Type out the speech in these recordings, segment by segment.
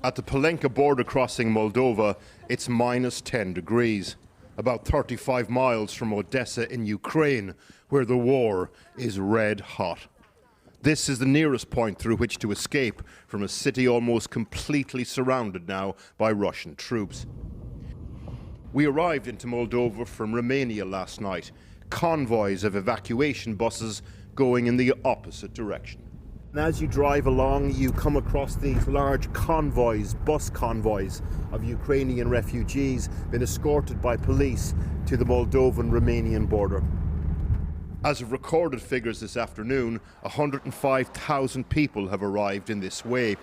At the Palenka border crossing Moldova, it's minus 10 degrees, about 35 miles from Odessa in Ukraine, where the war is red hot. This is the nearest point through which to escape from a city almost completely surrounded now by Russian troops. We arrived into Moldova from Romania last night, convoys of evacuation buses going in the opposite direction. And as you drive along, you come across these large convoys, bus convoys of Ukrainian refugees being escorted by police to the Moldovan-Romanian border. As of recorded figures this afternoon, 105,000 people have arrived in this way.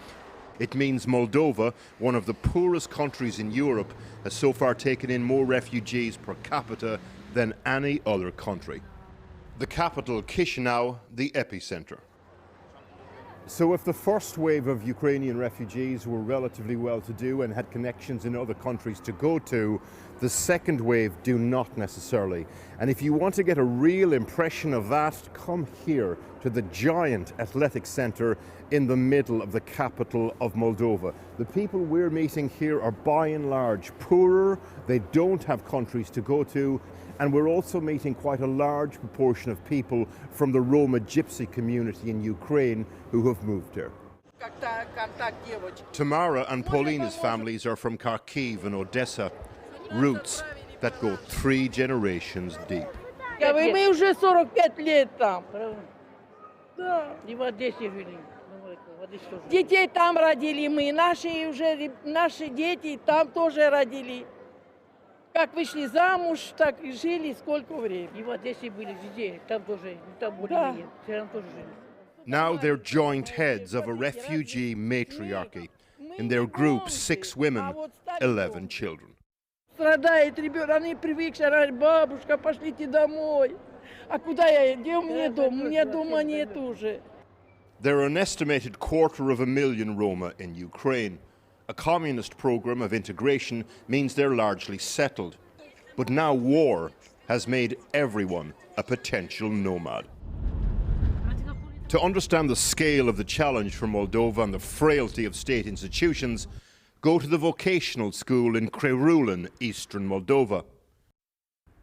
It means Moldova, one of the poorest countries in Europe, has so far taken in more refugees per capita than any other country. The capital, Chisinau, the epicenter. So if the first wave of Ukrainian refugees were relatively well-to-do and had connections in other countries to go to, the second wave do not necessarily. And if you want to get a real impression of that, come here to the giant athletic centre in the middle of the capital of Moldova. The people we're meeting here are by and large poorer, they don't have countries to go to, and we're also meeting quite a large proportion of people from the Roma Gypsy community in Ukraine who have moved here. Tamara and Paulina's families are from Kharkiv and Odessa, roots that go 3 generations deep. Мы уже 45 лет там. Да. И в Одессе жили. Детей там родили мы, наши дети там тоже родили. Как вышли замуж, так и жили сколько времени. И в Одессе были везде, там тоже, там были, там тоже жили. Now they're joint heads of a refugee matriarchy. In their group, 6 women, 11 children. Страдает ребенок, они привыкли, бабушка, пошлите домой. А куда я, где у меня дом? У меня дома нет уже. There are an estimated 250,000 Roma in Ukraine. A communist program of integration means they're largely settled. But now war has made everyone a potential nomad. To understand the scale of the challenge for Moldova and the frailty of state institutions, go to the vocational school in Creurulen, eastern Moldova.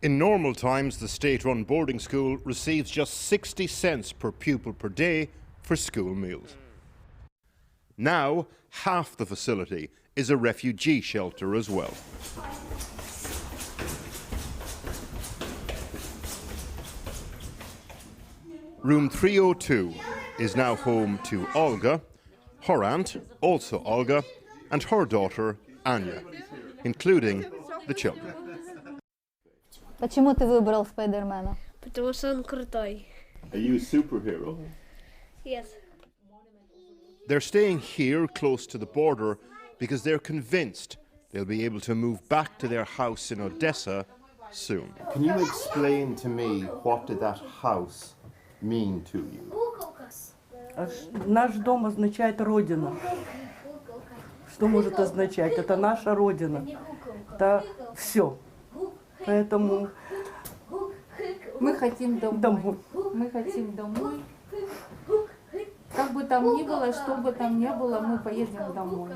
In normal times, the state-run boarding school receives just 60 cents per pupil per day for school meals. Now, half the facility is a refugee shelter as well. Room 302 is now home to Olga, her aunt, also Olga, and her daughter, Anya, including the children. Почему ты выбрал Спайдермена? Потому что он крутой. Are you a superhero? Yes. They're staying here close to the border because they're convinced they'll be able to move back to their house in Odessa soon. Can you explain to me what did that house mean to you? Наш дом означает родина. Что может означать? Это наша родина. Это все. Поэтому Мы хотим домой. Мы хотим домой. Как бы там ни было, что бы там ни было, мы поедем домой.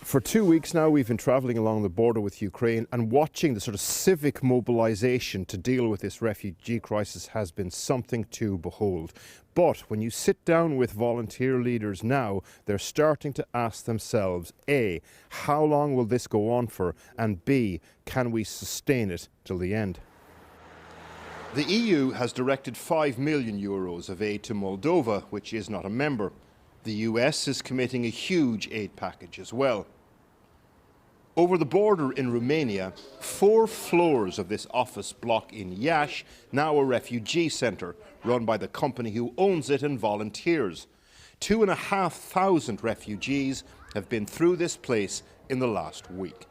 For 2 weeks now, we've been travelling along the border with Ukraine, and watching the sort of civic mobilisation to deal with this refugee crisis has been something to behold. But when you sit down with volunteer leaders now, they're starting to ask themselves, A, how long will this go on for? And B, can we sustain it till the end? The EU has directed €5 million of aid to Moldova, which is not a member. The US is committing a huge aid package as well. Over the border in Romania, 4 floors of this office block in Iași, now a refugee centre, run by the company who owns it and volunteers. 2,500 refugees have been through this place in the last week.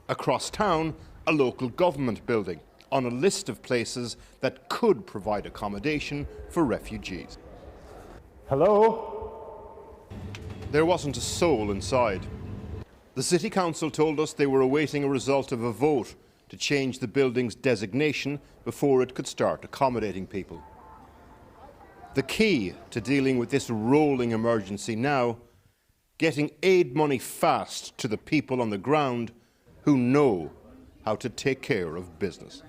Across town, a local government building on a list of places that could provide accommodation for refugees. Hello? There wasn't a soul inside. The city council told us they were awaiting a result of a vote to change the building's designation before it could start accommodating people. The key to dealing with this rolling emergency now, getting aid money fast to the people on the ground who know how to take care of business.